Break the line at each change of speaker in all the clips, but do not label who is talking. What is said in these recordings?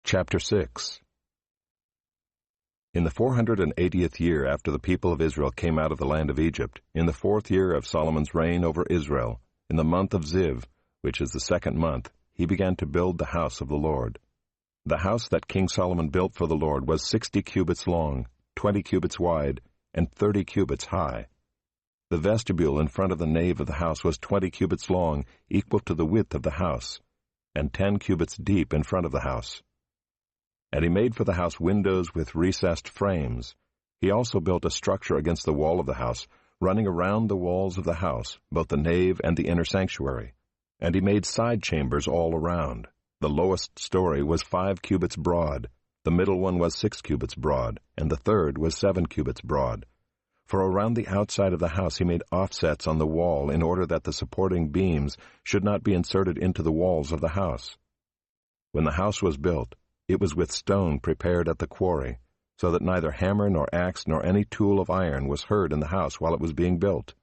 Chapter 6. In the 480th year after the people of Israel came out of the land of Egypt, in the 4th year of Solomon's reign over Israel, in the month of Ziv, which is the 2nd month, he began to build the house of the Lord. The house that King Solomon built for the Lord was 60 cubits long, 20 cubits wide, and 30 cubits high. The vestibule in front of the nave of the house was 20 cubits long, equal to the width of the house, and 10 cubits deep in front of the house. And he made for the house windows with recessed frames. He also built a structure against the wall of the house, running around the walls of the house, both the nave and the inner sanctuary. And he made side chambers all around. The lowest story was 5 cubits broad, the middle one was 6 cubits broad, and the third was 7 cubits broad. For around the outside of the house he made offsets on the wall in order that the supporting beams should not be inserted into the walls of the house. When the house was built, it was with stone prepared at the quarry, so that neither hammer nor axe nor any tool of iron was heard in the house while it was being built.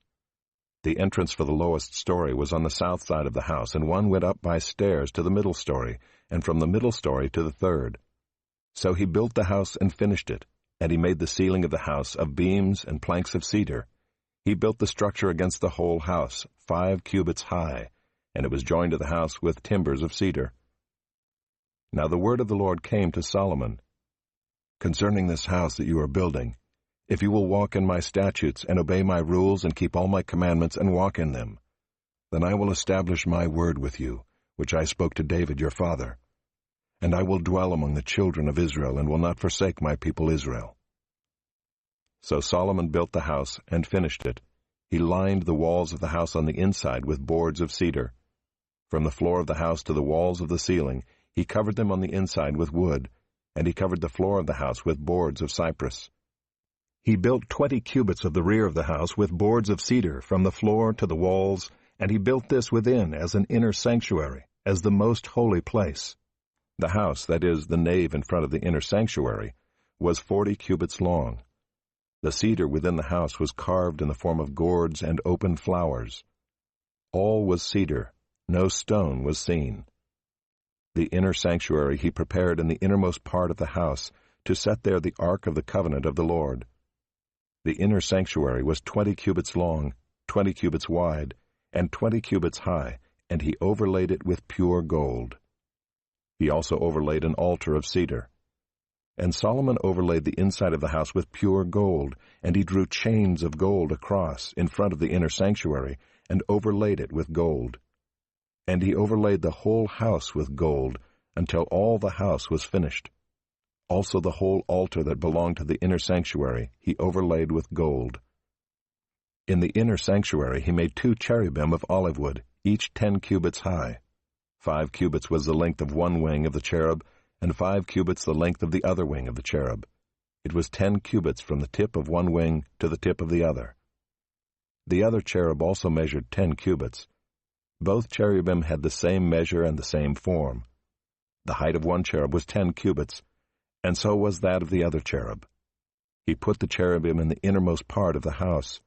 The entrance for the lowest story was on the south side of the house, and one went up by stairs to the middle story, and from the middle story to the third. So he built the house and finished it, and he made the ceiling of the house of beams and planks of cedar. He built the structure against the whole house, 5 cubits high, and it was joined to the house with timbers of cedar. Now the word of the Lord came to Solomon, "Concerning this house that you are building, if you will walk in my statutes and obey my rules and keep all my commandments and walk in them, then I will establish my word with you, which I spoke to David your father. And I will dwell among the children of Israel and will not forsake my people Israel." So Solomon built the house and finished it. He lined the walls of the house on the inside with boards of cedar. From the floor of the house to the walls of the ceiling, he covered them on the inside with wood, and he covered the floor of the house with boards of cypress. He built 20 cubits of the rear of the house with boards of cedar from the floor to the walls, and he built this within as an inner sanctuary, as the most holy place. The house, that is, the nave in front of the inner sanctuary, was 40 cubits long. The cedar within the house was carved in the form of gourds and open flowers. All was cedar, no stone was seen. The inner sanctuary he prepared in the innermost part of the house, to set there the ark of the covenant of the Lord. The inner sanctuary was 20 cubits long, 20 cubits wide, and 20 cubits high, and he overlaid it with pure gold. He also overlaid an altar of cedar. And Solomon overlaid the inside of the house with pure gold, and he drew chains of gold across in front of the inner sanctuary, and overlaid it with gold. And he overlaid the whole house with gold, until all the house was finished. Also the whole altar that belonged to the inner sanctuary he overlaid with gold. In the inner sanctuary he made 2 cherubim of olive wood, each 10 cubits high. 5 cubits was the length of one wing of the cherub, and 5 cubits the length of the other wing of the cherub. It was 10 cubits from the tip of one wing to the tip of the other. The other cherub also measured 10 cubits. Both cherubim had the same measure and the same form. The height of one cherub was 10 cubits, and so was that of the other cherub. He put the cherubim in the innermost part of the house,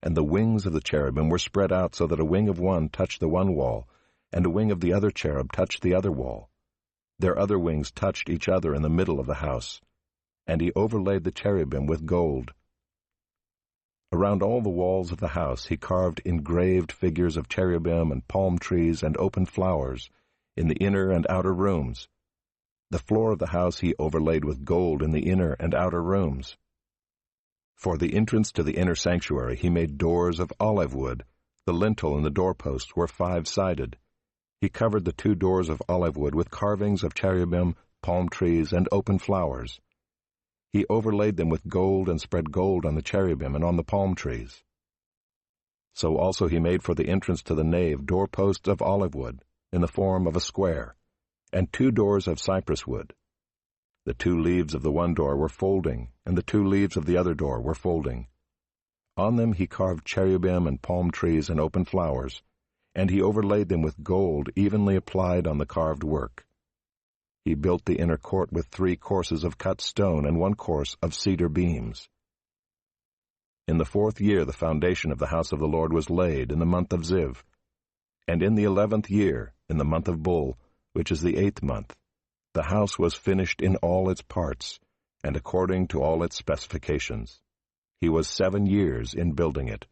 and the wings of the cherubim were spread out so that a wing of one touched the one wall, and a wing of the other cherub touched the other wall. Their other wings touched each other in the middle of the house, and he overlaid the cherubim with gold. Around all the walls of the house he carved engraved figures of cherubim and palm trees and open flowers in the inner and outer rooms. The floor of the house he overlaid with gold in the inner and outer rooms. For the entrance to the inner sanctuary he made doors of olive wood. The lintel and the doorposts were 5-sided. He covered the 2 doors of olive wood with carvings of cherubim, palm trees, and open flowers. He overlaid them with gold and spread gold on the cherubim and on the palm trees. So also he made for the entrance to the nave doorposts of olive wood, in the form of a square, and 2 doors of cypress wood. The 2 leaves of the one door were folding, and the 2 leaves of the other door were folding. On them he carved cherubim and palm trees and open flowers, and he overlaid them with gold evenly applied on the carved work. He built the inner court with 3 courses of cut stone and 1 course of cedar beams. In the 4th year the foundation of the house of the Lord was laid in the month of Ziv. And in the 11th year, in the month of Bul, which is the 8th month, The house was finished in all its parts, and according to all its specifications. He was 7 years in building it.